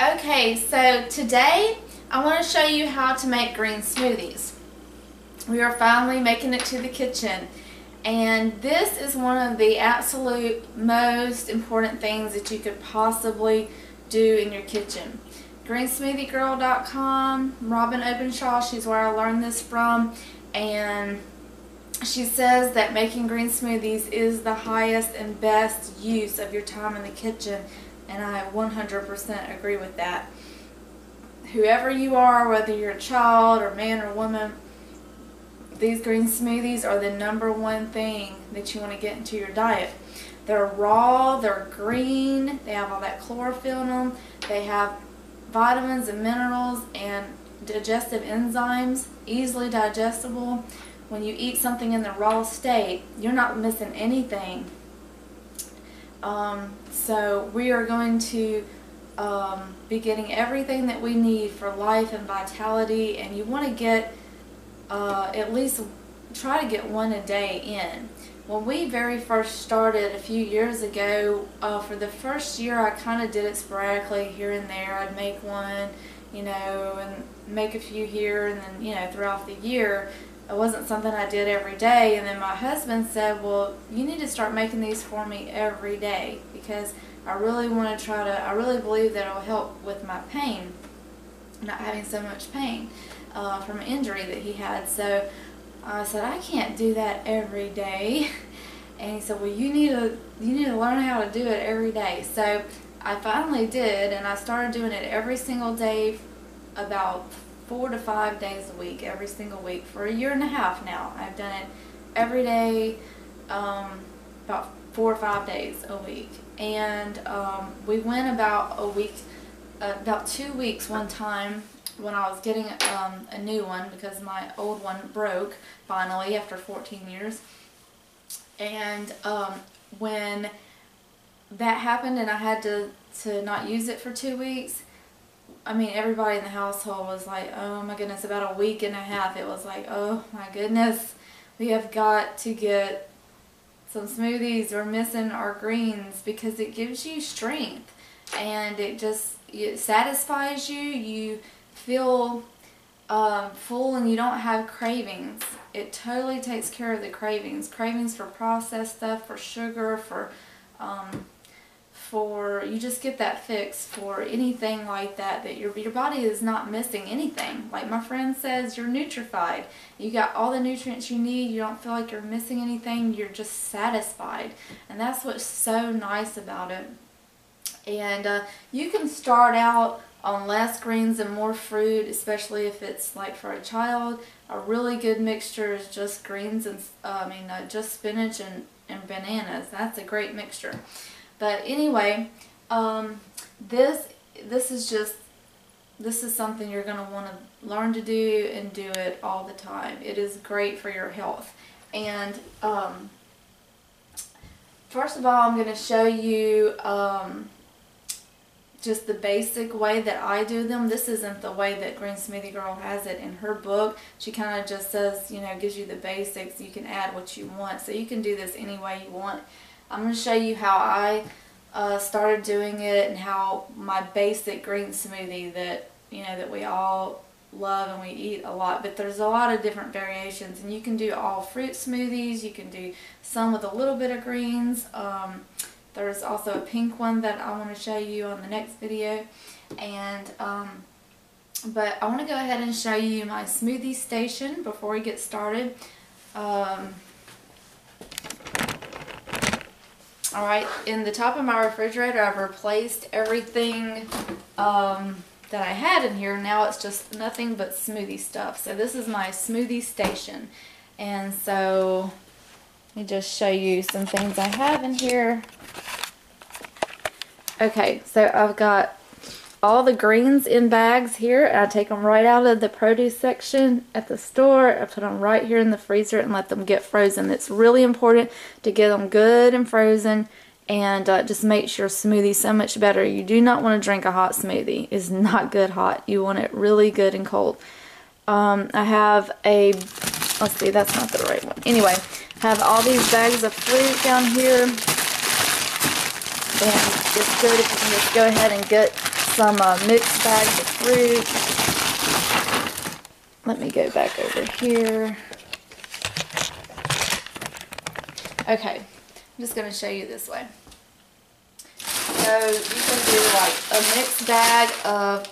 Okay, so today I want to show you how to make green smoothies. We are finally making it to the kitchen, and this is one of the absolute most important things that you could possibly do in your kitchen. GreenSmoothieGirl.com, Robin Openshaw, she's where I learned this from, and she says that making green smoothies is the highest and best use of your time in the kitchen, and I 100% agree with that. Whoever you are, whether you're a child or man or woman, these green smoothies are the #1 thing that you want to get into your diet. They're raw, they're green, they have all that chlorophyll in them, they have vitamins and minerals and digestive enzymes, easily digestible. When you eat something in the raw state, you're not missing anything. So we are going to be getting everything that we need for life and vitality, and you want to get at least try to get one a day in. When we very first started a few years ago, for the first year I kind of did it sporadically here and there. I'd make one, you know, and make a few here, and then, you know, throughout the year. It wasn't something I did every day, and then my husband said, well, you need to start making these for me every day, because I really want to I really believe that it will help with my pain, not having so much pain from an injury that he had. So I said, I can't do that every day. And he said, well, you need to learn how to do it every day. So I finally did, and I started doing it every single day, about 4 to 5 days a week, every single week, for a year and a half now. I've done it every day, about 4 or 5 days a week. And we went about a week, about 2 weeks one time when I was getting a new one, because my old one broke finally after 14 years. And when that happened and I had to not use it for 2 weeks, I mean, everybody in the household was like, oh my goodness, about a week and a half, it was like, oh my goodness, we have got to get some smoothies. We're missing our greens, because it gives you strength, and it satisfies you. You feel full, and you don't have cravings. It totally takes care of the cravings. Cravings for processed stuff, for sugar, for you just get that fix for anything like that, that your body is not missing anything. Like my friend says, you're nutrified. You got all the nutrients you need. You don't feel like you're missing anything. You're just satisfied. And that's what's so nice about it. And you can start out on less greens and more fruit, especially if it's like for a child. A really good mixture is just greens and just spinach and bananas. That's a great mixture. But anyway, this is something you're going to want to learn to do, and do it all the time. It is great for your health. And first of all, I'm going to show you just the basic way that I do them. This isn't the way that Green Smoothie Girl has it in her book. She kind of just says, you know, gives you the basics. You can add what you want, so you can do this any way you want. I'm going to show you how I started doing it, and how my basic green smoothie that, you know, that we all love and we eat a lot. But there's a lot of different variations, and you can do all fruit smoothies. You can do some with a little bit of greens. There's also a pink one that I want to show you on the next video. And but I want to go ahead and show you my smoothie station before we get started. Alright, in the top of my refrigerator, I've replaced everything that I had in here. Now it's just nothing but smoothie stuff. So this is my smoothie station. And so let me just show you some things I have in here. Okay, so I've got all the greens in bags here. I take them right out of the produce section at the store. I put them right here in the freezer and let them get frozen. It's really important to get them good and frozen, and just makes your smoothie so much better. You do not want to drink a hot smoothie. It's not good hot. You want it really good and cold. I have a, let's see, that's not the right one. Anyway, I have all these bags of fruit down here. And it's good if you can just go ahead and get some mixed bags of fruit. Let me go back over here. Okay, I'm just going to show you this way. So you can do like a mixed bag of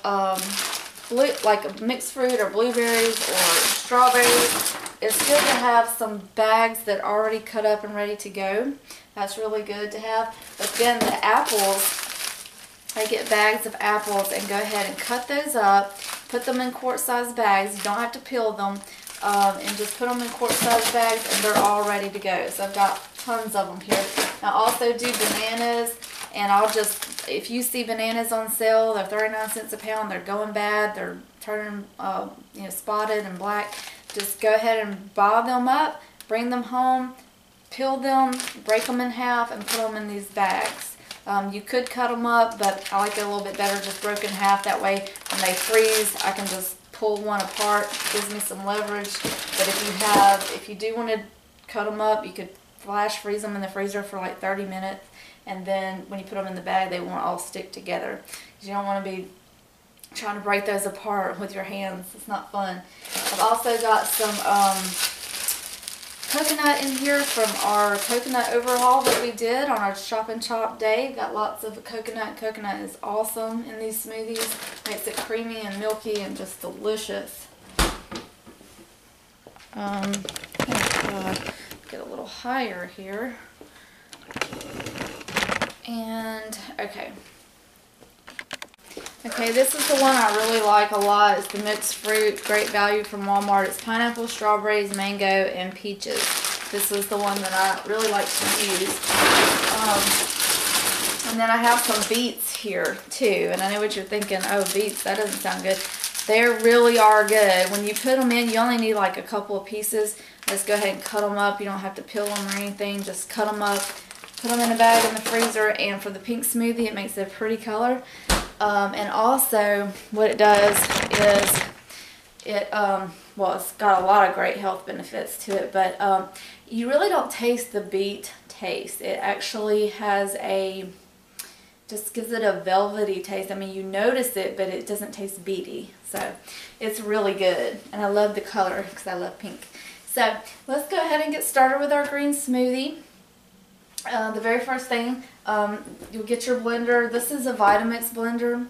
like a mixed fruit or blueberries or strawberries. It's good to have some bags that are already cut up and ready to go. That's really good to have. But then the apples, I get bags of apples and go ahead and cut those up, put them in quart-sized bags. You don't have to peel them, and just put them in quart-sized bags and they're all ready to go. So I've got tons of them here. I also do bananas, and I'll just, if you see bananas on sale, they're 39 cents a pound, they're going bad, they're turning spotted and black, just go ahead and buy them up, bring them home, peel them, break them in half, and put them in these bags. You could cut them up, but I like it a little bit better just broken in half. That way when they freeze, I can just pull one apart. It gives me some leverage. But if you do want to cut them up, you could flash freeze them in the freezer for like 30 minutes. And then when you put them in the bag, they won't all stick together. You don't want to be trying to break those apart with your hands. It's not fun. I've also got some coconut in here from our coconut overhaul that we did on our Shop and Chop day. Got lots of coconut. Coconut is awesome in these smoothies. Makes it creamy and milky and just delicious. Get a little higher here. And okay, this is the one I really like a lot. It's the mixed fruit, great value from Walmart. It's pineapple, strawberries, mango, and peaches. This is the one that I really like to use. And then I have some beets here too. And I know what you're thinking, oh, beets, that doesn't sound good. They really are good. When you put them in, you only need like a couple of pieces. Just go ahead and cut them up. You don't have to peel them or anything. Just cut them up, put them in a bag in the freezer, and for the pink smoothie, it makes it a pretty color. And also, what it does is well, it's got a lot of great health benefits to it, but you really don't taste the beet taste. It actually has just gives it a velvety taste. I mean, you notice it, but it doesn't taste beety. So it's really good, and I love the color because I love pink. So let's go ahead and get started with our green smoothie. The very first thing, you'll get your blender. This is a Vitamix blender.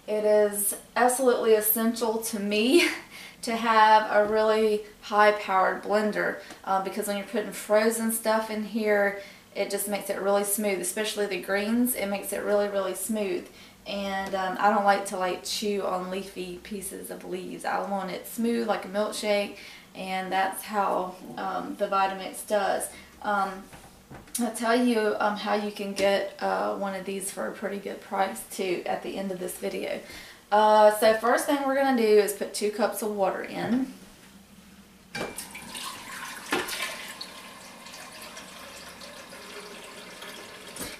It is absolutely essential to me to have a really high-powered blender because when you're putting frozen stuff in here, it just makes it really smooth, especially the greens. It makes it really, really smooth. And I don't like to chew on leafy pieces of leaves. I want it smooth like a milkshake, and that's how the Vitamix does. I'll tell you how you can get one of these for a pretty good price too at the end of this video. So first thing we're going to do is put 2 cups of water in.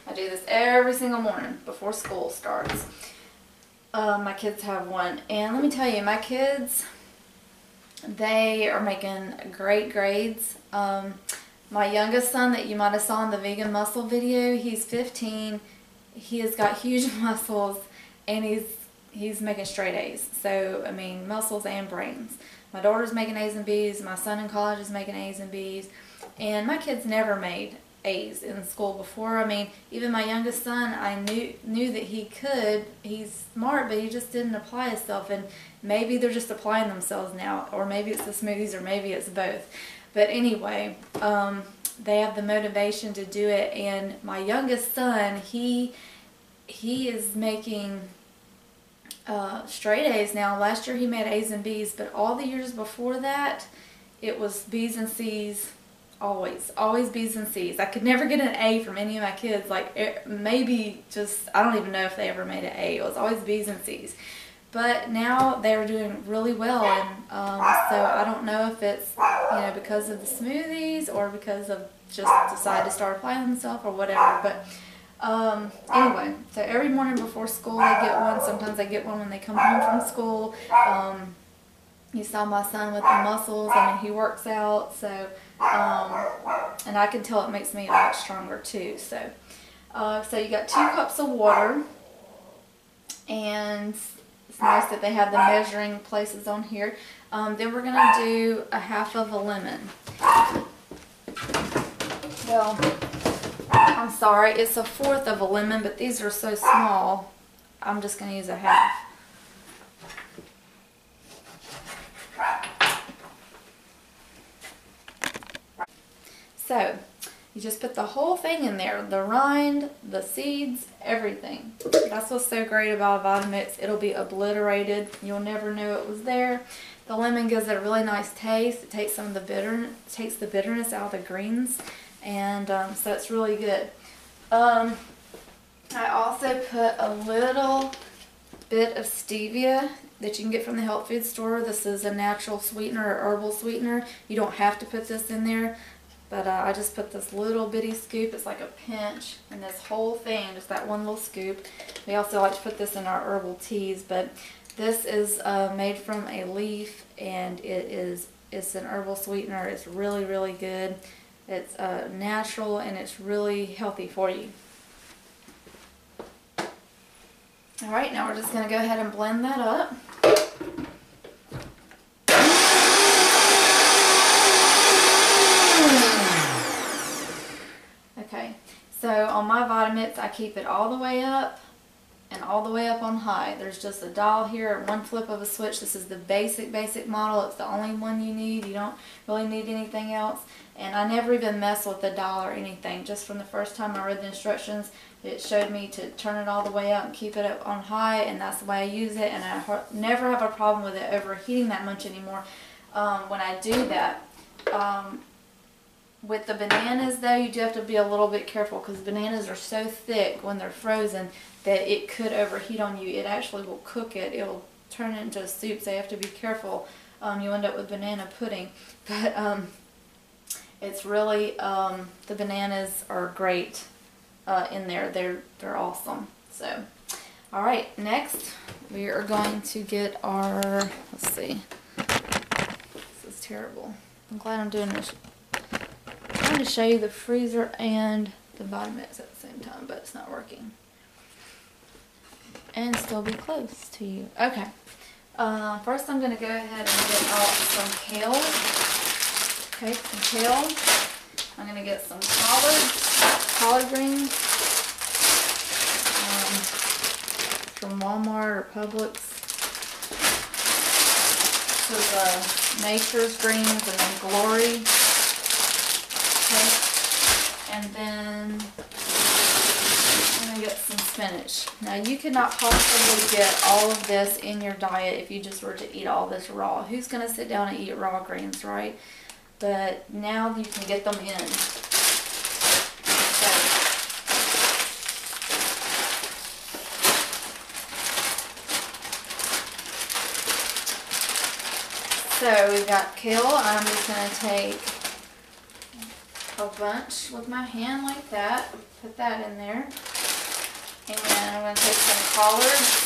I do this every single morning before school starts. My kids have one, and let me tell you, my kids, they are making great grades. My youngest son that you might have saw in the vegan muscle video, he's 15. He has got huge muscles, and he's making straight A's. So, I mean, muscles and brains. My daughter's making A's and B's. My son in college is making A's and B's. And my kids never made A's in school before. I mean, even my youngest son, I knew that he could. He's smart, but he just didn't apply himself. And maybe they're just applying themselves now, or maybe it's the smoothies, or maybe it's both. But anyway, they have the motivation to do it, and my youngest son, he is making straight A's now. Last year he made A's and B's, but all the years before that, it was B's and C's, always B's and C's. I could never get an A from any of my kids, maybe just, I don't even know if they ever made an A. It was always B's and C's. But now they're doing really well, and so I don't know if it's because of the smoothies or because of just decided to start applying themselves or whatever. But anyway, so every morning before school they get one. Sometimes they get one when they come home from school. You saw my son with the muscles. I mean, he works out, so and I can tell it makes me a lot stronger too. So so you got 2 cups of water. And it's nice that they have the measuring places on here. Then we're going to do a half of a lemon. Well, I'm sorry, it's a fourth of a lemon, but these are so small, I'm just going to use a half. So, you just put the whole thing in there, the rind, the seeds, everything. That's what's so great about Vitamix. It'll be obliterated. You'll never know it was there. The lemon gives it a really nice taste. It takes some of the bitterness out of the greens, and so it's really good. I also put a little bit of stevia that you can get from the health food store. This is a natural sweetener or herbal sweetener. You don't have to put this in there. But I just put this little bitty scoop, it's like a pinch, and this whole thing, just that one little scoop. We also like to put this in our herbal teas, but this is made from a leaf, and it's an herbal sweetener. It's really, really good. It's natural, and it's really healthy for you. Alright, now we're just going to go ahead and blend that up. Okay, so on my Vitamix, I keep it all the way up and all the way up on high. There's just a dial here, one flip of a switch. This is the basic model. It's the only one you need. You don't really need anything else. And I never even mess with the dial or anything. Just from the first time I read the instructions, it showed me to turn it all the way up and keep it up on high, and that's the way I use it. And I never have a problem with it overheating that much anymore when I do that. With the bananas, though, you do have to be a little bit careful, because bananas are so thick when they're frozen that it could overheat on you. It actually will cook it. It will turn it into a soup, so you have to be careful. You end up with banana pudding. But it's really, the bananas are great in there. They're awesome. So, alright, next we are going to get our, let's see. This is terrible. I'm glad I'm doing this. I'm trying to show you the freezer and the Vitamix at the same time, but it's not working. And still be close to you. Okay. First I'm going to go ahead and get out some kale. Okay, some kale. I'm going to get some collard greens from Walmart or Publix. This is Nature's Greens and then Glory. Okay. And then I'm going to get some spinach. Now you could not possibly get all of this in your diet if you just were to eat all this raw. Who's going to sit down and eat raw greens, right? But now you can get them in. So we've got kale. I'm just going to take a bunch with my hand like that. Put that in there. And I'm going to take some collards.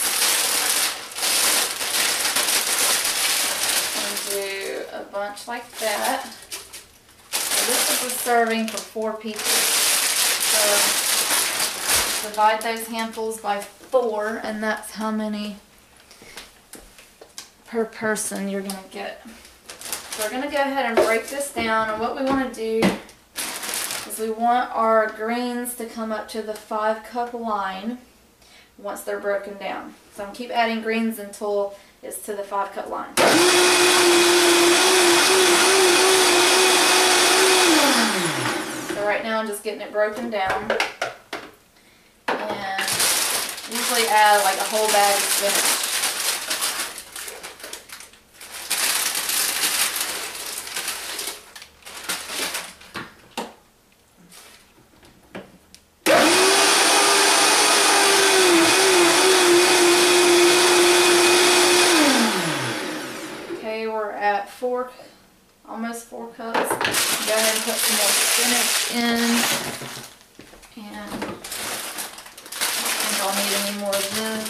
And do a bunch like that. So this is a serving for 4 people. So divide those handfuls by 4, and that's how many per person you're going to get. So we're going to go ahead and break this down, and what we want to do is we want our greens to come up to the 5-cup line once they're broken down. So I'm going to keep adding greens until it's to the 5-cup line. So right now I'm just getting it broken down, and usually add like a whole bag of spinach. Almost 4 cups. Go ahead and put some more spinach in. And I don't think I'll need any more of this.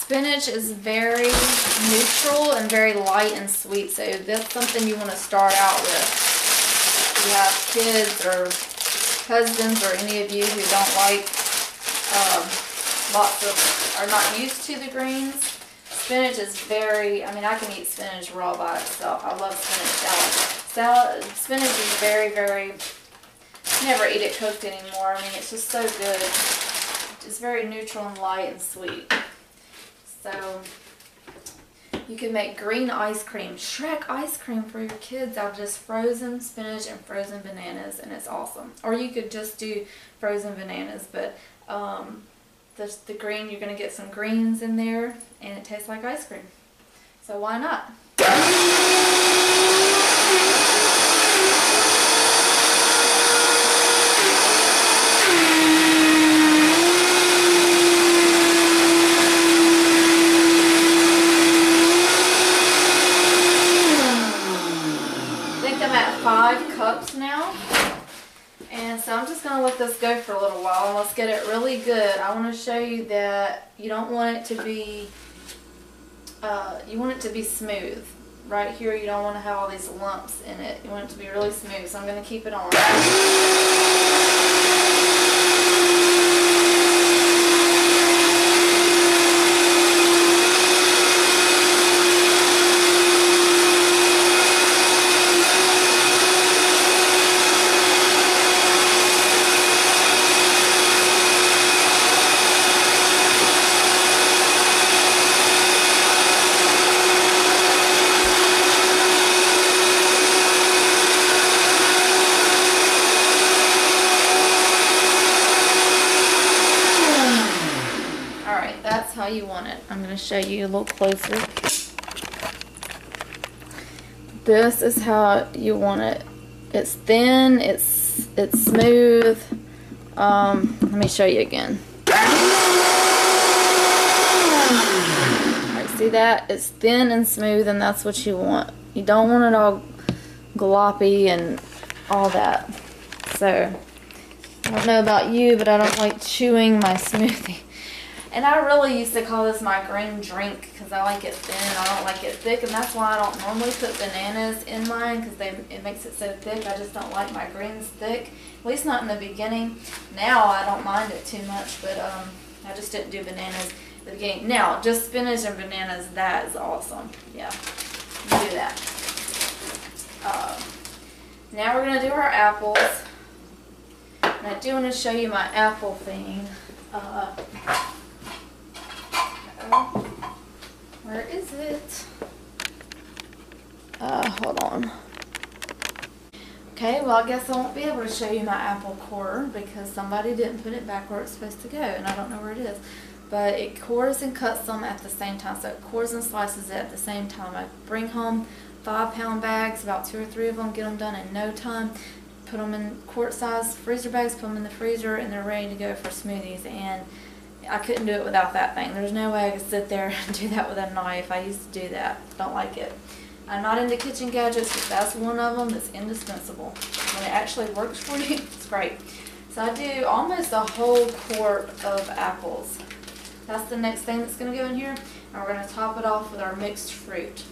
Spinach is very neutral and very light and sweet, so that's something you want to start out with. you have kids or husbands or any of you who don't like lots of, are not used to the greens, spinach is very, I mean, I can eat spinach raw by itself. I love spinach salad. Spinach is very, very, never eat it cooked anymore. I mean, it's just so good. It's very neutral and light and sweet. So you can make green ice cream, Shrek ice cream for your kids out of just frozen spinach and frozen bananas, and it's awesome. Or you could just do frozen bananas, but the green, you're going to get some greens in there, and it tastes like ice cream. So why not? I'm at 5 cups now, and so I'm just going to let this go for a little while and let's get it really good. I want to show you that you don't want it to be, you want it to be smooth. Right here you don't want to have all these lumps in it. You want it to be really smooth, so I'm going to keep it on. That's how you want it. I'm going to show you a little closer. This is how you want it. It's thin, it's smooth. Let me show you again. Alright, see that? It's thin and smooth, and that's what you want. You don't want it all gloppy and all that. So, I don't know about you, but I don't like chewing my smoothie. And I really used to call this my green drink because I like it thin and I don't like it thick, and that's why I don't normally put bananas in mine, because it makes it so thick. I just don't like my greens thick, at least not in the beginning. Now I don't mind it too much, but I just didn't do bananas at the beginning. Now, just spinach and bananas, that is awesome. Yeah, you do that. Now we're going to do our apples. And I do want to show you my apple thing. Where is it? Hold on. Okay, well, I guess I won't be able to show you my apple core because somebody didn't put it back where it's supposed to go, and I don't know where it is. But it cores and cuts them at the same time, so it cores and slices it at the same time. I bring home 5-pound bags, about 2 or 3 of them, get them done in no time. Put them in quart-size freezer bags, put them in the freezer, and they're ready to go for smoothies. And I couldn't do it without that thing. There's no way I could sit there and do that with a knife. I used to do that. Don't like it. I'm not into kitchen gadgets, but that's one of them that's indispensable. When it actually works for you, it's great. So I do almost a whole quart of apples. That's the next thing that's going to go in here. And we're going to top it off with our mixed fruit.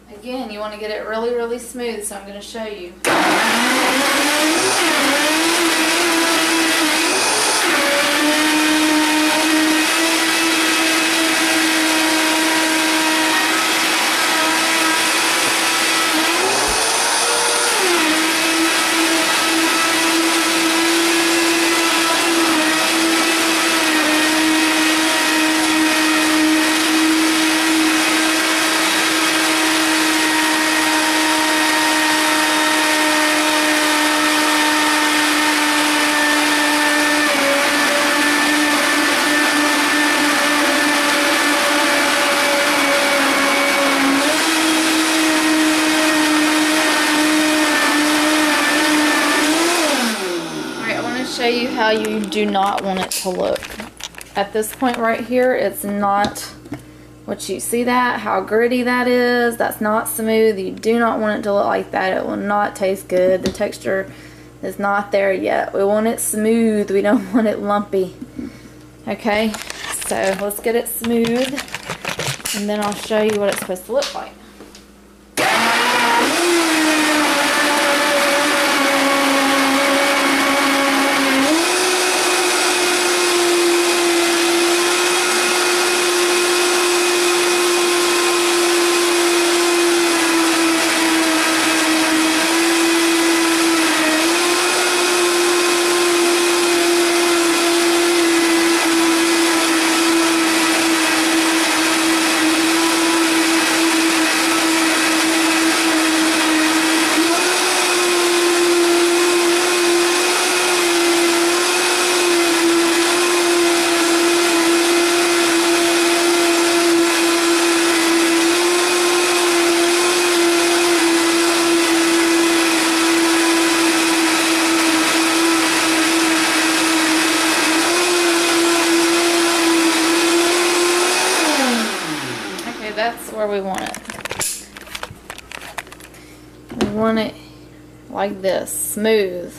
Again, you want to get it really, really smooth, so I'm going to show you. Show you how you do not want it to look. At this point right here, it's not what you see, that how gritty that is. That's not smooth. You do not want it to look like that. It will not taste good. The texture is not there yet. We want it smooth. We don't want it lumpy. Okay, so let's get it smooth, and then I'll show you what it's supposed to look like. That's where we want it. We want it like this, smooth,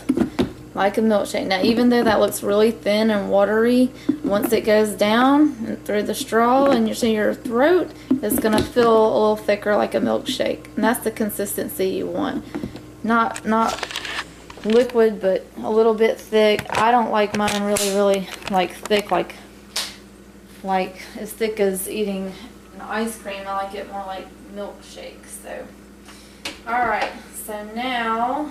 like a milkshake. Now, even though that looks really thin and watery, once it goes down and through the straw and your throat, it's going to feel a little thicker like a milkshake. And that's the consistency you want. Not liquid, but a little bit thick. I don't like mine really like thick, like as thick as eating ice cream. I like it more like milkshake. So, alright, so now,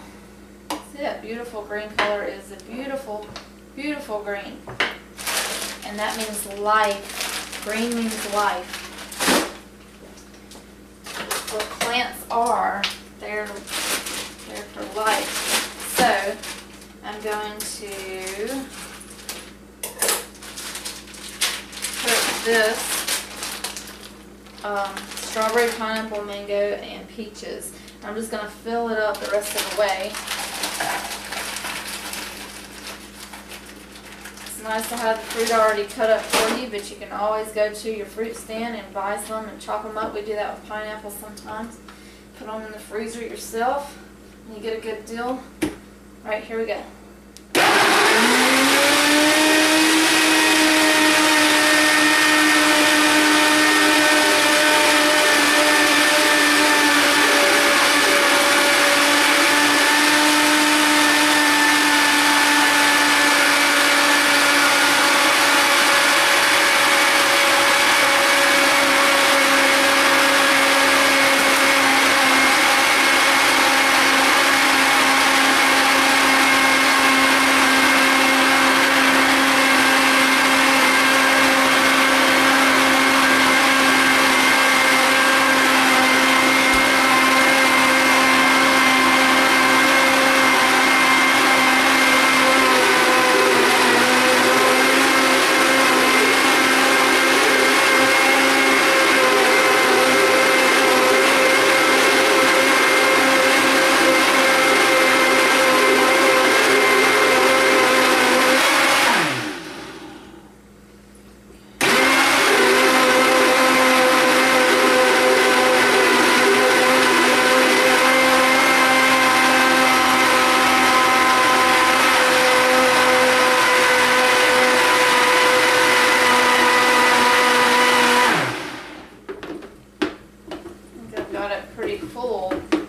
see that beautiful green color is a beautiful green. And that means life. Green means life. What plants are, they're for life. So, I'm going to put this strawberry, pineapple, mango, and peaches. I'm just going to fill it up the rest of the way. It's nice to have the fruit already cut up for you, but you can always go to your fruit stand and buy some and chop them up. We do that with pineapples sometimes. Put them in the freezer yourself and you get a good deal. Alright, here we go. Pretty full. It's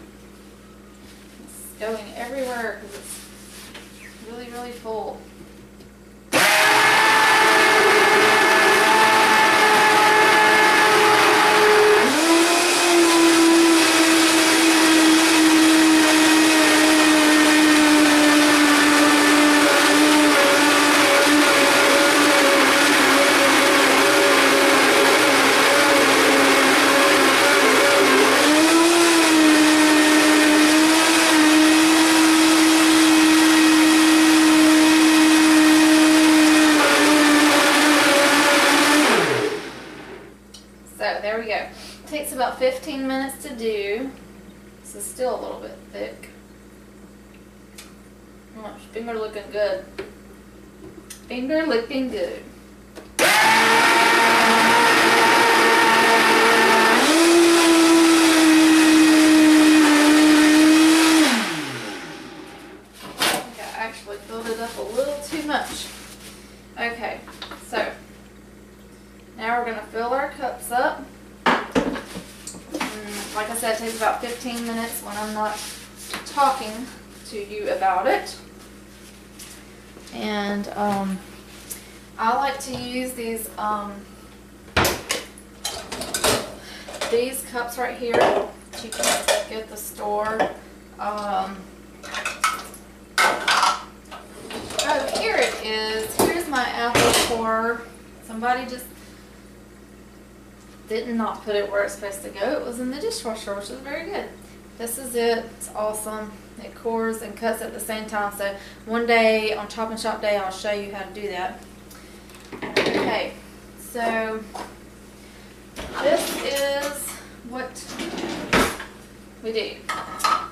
going everywhere because it's really full. So there we go. It takes about 15 minutes to do. This is still a little bit thick. Finger looking good. Finger looking good. we're going to fill our cups up. Like I said, it takes about 15 minutes when I'm not talking to you about it. And I like to use these cups right here that you can get at the store. Oh, here it is. Here's my apple core. Somebody just did not put it where it's supposed to go. It was in the dishwasher, which is very good. This is it. It's awesome. It cores and cuts at the same time. So one day on Chop and Shop Day, I'll show you how to do that. Okay, so this is what we do.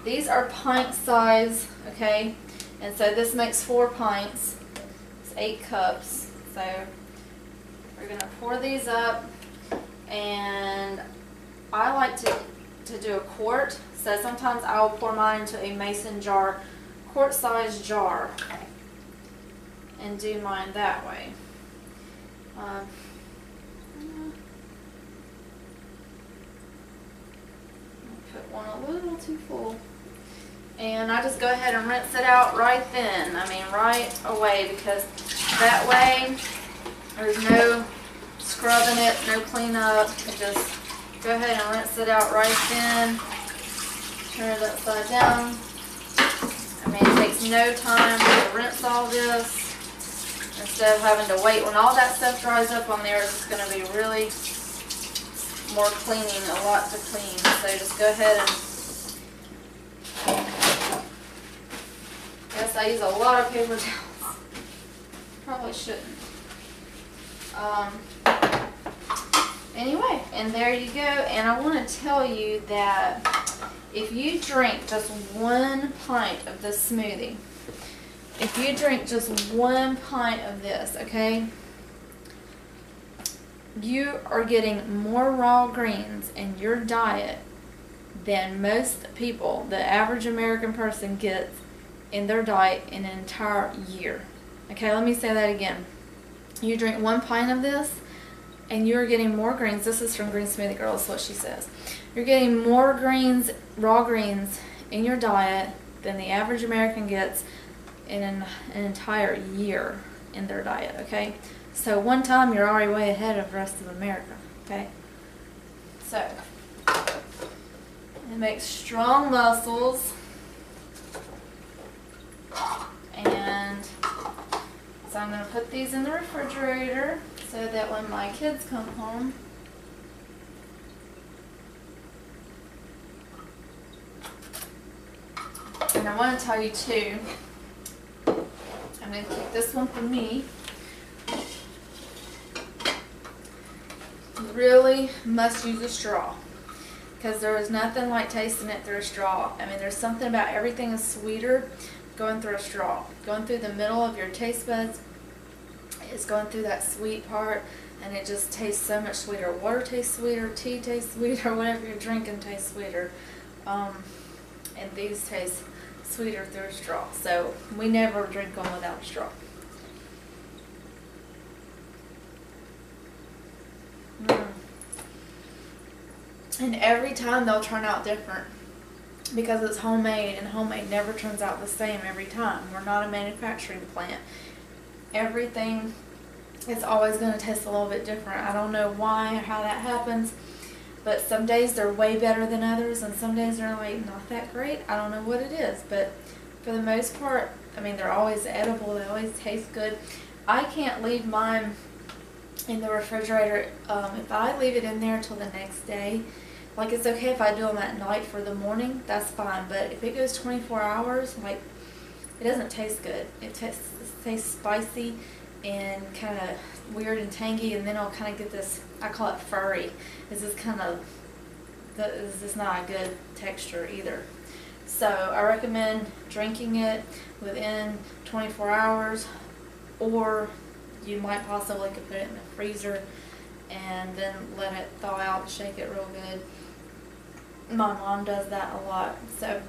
These are pint size, okay? And so this makes 4 pints. It's 8 cups. So we're gonna pour these up, and I like to do a quart. So sometimes I will pour mine into a mason jar, quart-sized jar, and do mine that way. Put one a little too full. And I just go ahead and rinse it out right then. I mean right away, because that way there's no scrubbing it, no cleanup. Just go ahead and rinse it out right then. Turn it upside down. I mean, it takes no time to rinse all this. Instead of having to wait, when all that stuff dries up on there, it's going to be really more cleaning, a lot to clean. So just go ahead and, yes, I use a lot of paper towels. Probably shouldn't. Anyway, and there you go. And I want to tell you that if you drink just 1 pint of this smoothie, if you drink just 1 pint of this, okay, you are getting more raw greens in your diet than most people, the average American person, gets in their diet in an entire year. Okay, let me say that again. You drink 1 pint of this, and you're getting more greens. This is from Green Smoothie Girl, is what she says. You're getting more greens, raw greens, in your diet than the average American gets in an entire year in their diet, okay? So 1 time, you're already way ahead of the rest of America, okay? So, it makes strong muscles, and so I'm going to put these in the refrigerator so that when my kids come home, and I want to tell you too, I'm going to take this one for me. You really must use a straw, because there is nothing like tasting it through a straw. I mean, there's something about everything is sweeter going through a straw. Going through the middle of your taste buds is going through that sweet part, and it just tastes so much sweeter. Water tastes sweeter, tea tastes sweeter, whatever you're drinking tastes sweeter. And these taste sweeter through a straw. So we never drink them without a straw. And every time they'll turn out different, because it's homemade, and homemade never turns out the same every time. We're not a manufacturing plant. Everything is always going to taste a little bit different. I don't know why or how that happens, but some days they're way better than others, and some days they're like not that great. I don't know what it is, but for the most part, I mean, they're always edible. They always taste good. I can't leave mine in the refrigerator. If I leave it in there until the next day, like, it's okay if I do them at night for the morning, that's fine. But if it goes 24 hours, like, it doesn't taste good. It tastes spicy and kind of weird and tangy, and then I'll kind of get this, I call it furry. It's just kind of, this is not a good texture either. So I recommend drinking it within 24 hours, or you might possibly could put it in the freezer and then let it thaw out and shake it real good. My mom does that a lot. So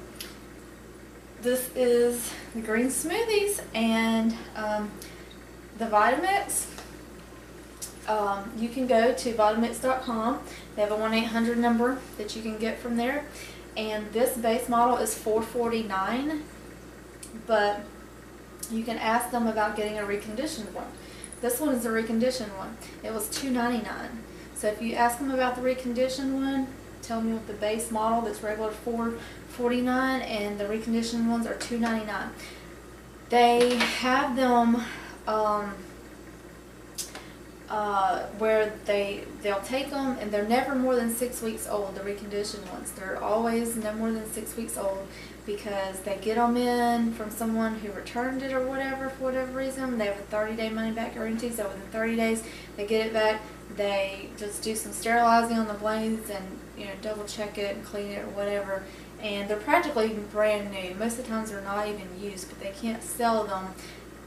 this is the green smoothies and the Vitamix. you can go to Vitamix.com. They have a 1-800 number that you can get from there. And this base model is $4.49, but you can ask them about getting a reconditioned one. This one is a reconditioned one. It was $2.99. So if you ask them about the reconditioned one, tell me what the base model that's regular $4.49 and the reconditioned ones are $2.99. They have them where they'll take them and they're never more than 6 weeks old, the reconditioned ones. They're always no more than 6 weeks old because they get them in from someone who returned it or whatever for whatever reason. They have a 30-day money-back guarantee, so within 30 days they get it back. They just do some sterilizing on the blades and, you know, double check it and clean it or whatever. And they're practically brand new. Most of the times they're not even used, but they can't sell them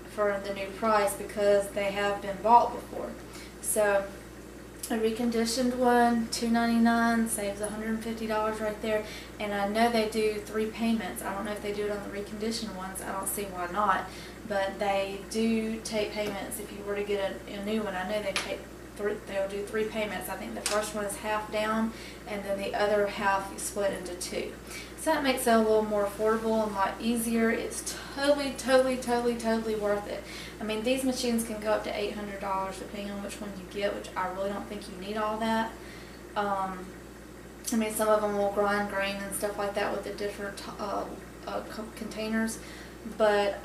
for the new price because they have been bought before. So a reconditioned one, $2.99, saves $150 right there. And I know they do 3 payments. I don't know if they do it on the reconditioned ones. I don't see why not. But they do take payments if you were to get a new one. I know they'll do 3 payments. I think the first one is half down, and then the other half you split into 2. So that makes it a little more affordable and a lot easier. It's totally, totally, totally, totally worth it. I mean, these machines can go up to $800 depending on which one you get, which I really don't think you need all that. I mean, some of them will grind grain and stuff like that with the different containers, but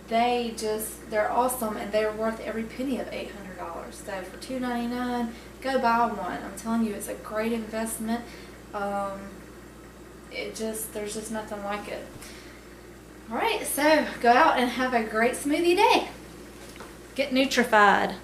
they're awesome and they're worth every penny of $800. So for $2.99, go buy one. I'm telling you, it's a great investment. There's just nothing like it. Alright, so go out and have a great smoothie day. Get nutrified.